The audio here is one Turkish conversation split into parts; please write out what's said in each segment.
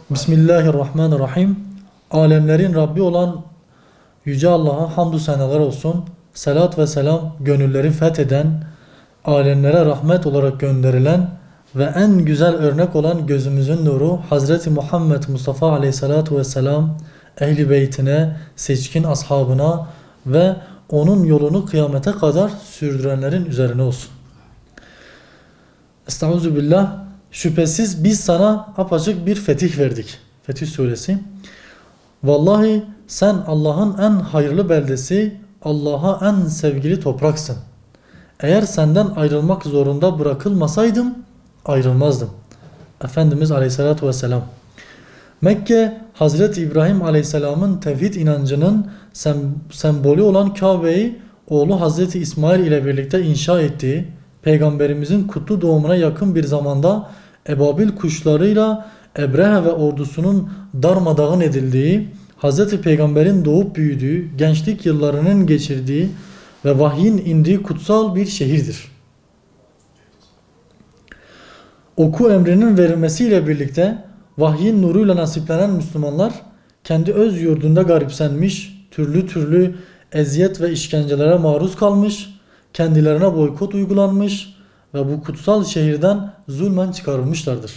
Bismillahirrahmanirrahim. Alemlerin Rabbi olan Yüce Allah'a hamdü senalar olsun. Salat ve selam gönülleri fetheden, alemlere rahmet olarak gönderilen ve en güzel örnek olan gözümüzün nuru Hazreti Muhammed Mustafa Aleyhissalatu vesselam ehli beytine, seçkin ashabına ve onun yolunu kıyamete kadar sürdürenlerin üzerine olsun. Estağfirullah. Şüphesiz biz sana apaçık bir fetih verdik. Fetih suresi. Vallahi sen Allah'ın en hayırlı beldesi, Allah'a en sevgili topraksın. Eğer senden ayrılmak zorunda bırakılmasaydım ayrılmazdım. Efendimiz Aleyhisselatü Vesselam. Mekke, Hazreti İbrahim Aleyhisselam'ın tevhid inancının sembolü olan Kabe'yi oğlu Hazreti İsmail ile birlikte inşa ettiği, Peygamberimizin kutlu doğumuna yakın bir zamanda ebabil kuşlarıyla Ebrehe ve ordusunun darmadağın edildiği, Hazreti Peygamber'in doğup büyüdüğü, gençlik yıllarının geçirdiği ve vahyin indiği kutsal bir şehirdir. Oku emrinin verilmesiyle birlikte vahyin nuruyla nasiplenen Müslümanlar kendi öz yurdunda garipsenmiş, türlü türlü eziyet ve işkencelere maruz kalmış, kendilerine boykot uygulanmış ve bu kutsal şehirden zulmen çıkarılmışlardır.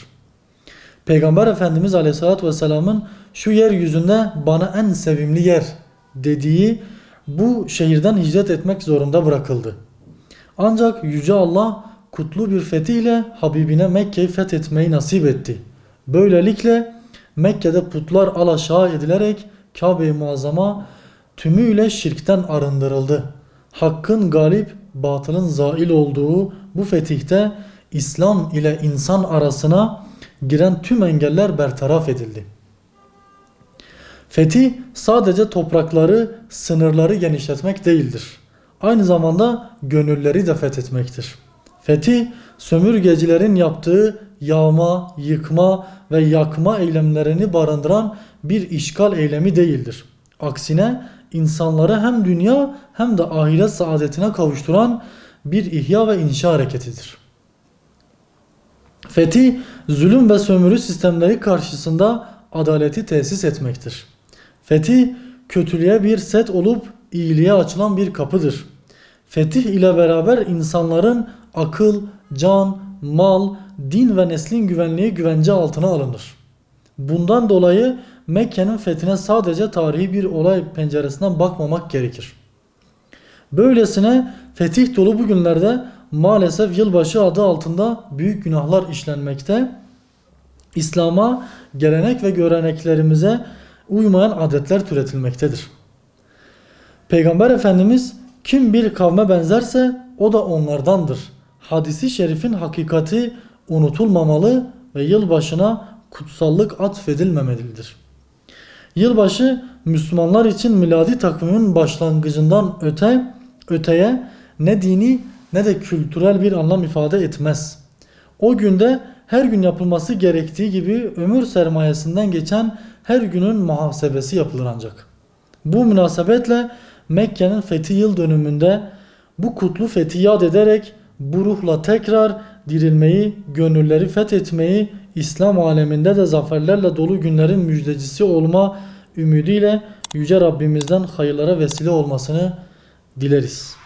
Peygamber Efendimiz Aleyhisselatü Vesselam'ın şu yeryüzünde bana en sevimli yer dediği bu şehirden hicret etmek zorunda bırakıldı. Ancak Yüce Allah kutlu bir fethiyle Habibine Mekke'yi fethetmeyi nasip etti. Böylelikle Mekke'de putlar alaşağı edilerek Kabe-i Muazzama tümüyle şirkten arındırıldı. Hakkın galip, batılın zail olduğu bu fetihte İslam ile insan arasına giren tüm engeller bertaraf edildi. Fetih sadece toprakları, sınırları genişletmek değildir. Aynı zamanda gönülleri de fethetmektir. Fetih, sömürgecilerin yaptığı yağma, yıkma ve yakma eylemlerini barındıran bir işgal eylemi değildir. Aksine insanları hem dünya hem de ahiret saadetine kavuşturan bir ihya ve inşa hareketidir. Fetih, zulüm ve sömürü sistemleri karşısında adaleti tesis etmektir. Fetih, kötülüğe bir set olup iyiliğe açılan bir kapıdır. Fetih ile beraber insanların akıl, can, mal, din ve neslin güvenliği güvence altına alınır. Bundan dolayı Mekke'nin fethine sadece tarihi bir olay penceresinden bakmamak gerekir. Böylesine fetih dolu bu günlerde maalesef yılbaşı adı altında büyük günahlar işlenmekte, İslam'a, gelenek ve göreneklerimize uymayan adetler türetilmektedir. Peygamber Efendimiz kim bir kavme benzerse o da onlardandır. Hadisi şerifin hakikati unutulmamalı ve yılbaşına kutsallık atfedilmemelidir. Yılbaşı Müslümanlar için miladi takvimin başlangıcından öteye ne dini ne de kültürel bir anlam ifade etmez. O günde her gün yapılması gerektiği gibi ömür sermayesinden geçen her günün muhasebesi yapılır ancak. Bu münasebetle Mekke'nin fethi yıl dönümünde bu kutlu fethi yad ederek bu ruhla tekrar dirilmeyi, gönülleri fethetmeyi, İslam aleminde de zaferlerle dolu günlerin müjdecisi olma ümidiyle Yüce Rabbimizden hayırlara vesile olmasını dileriz.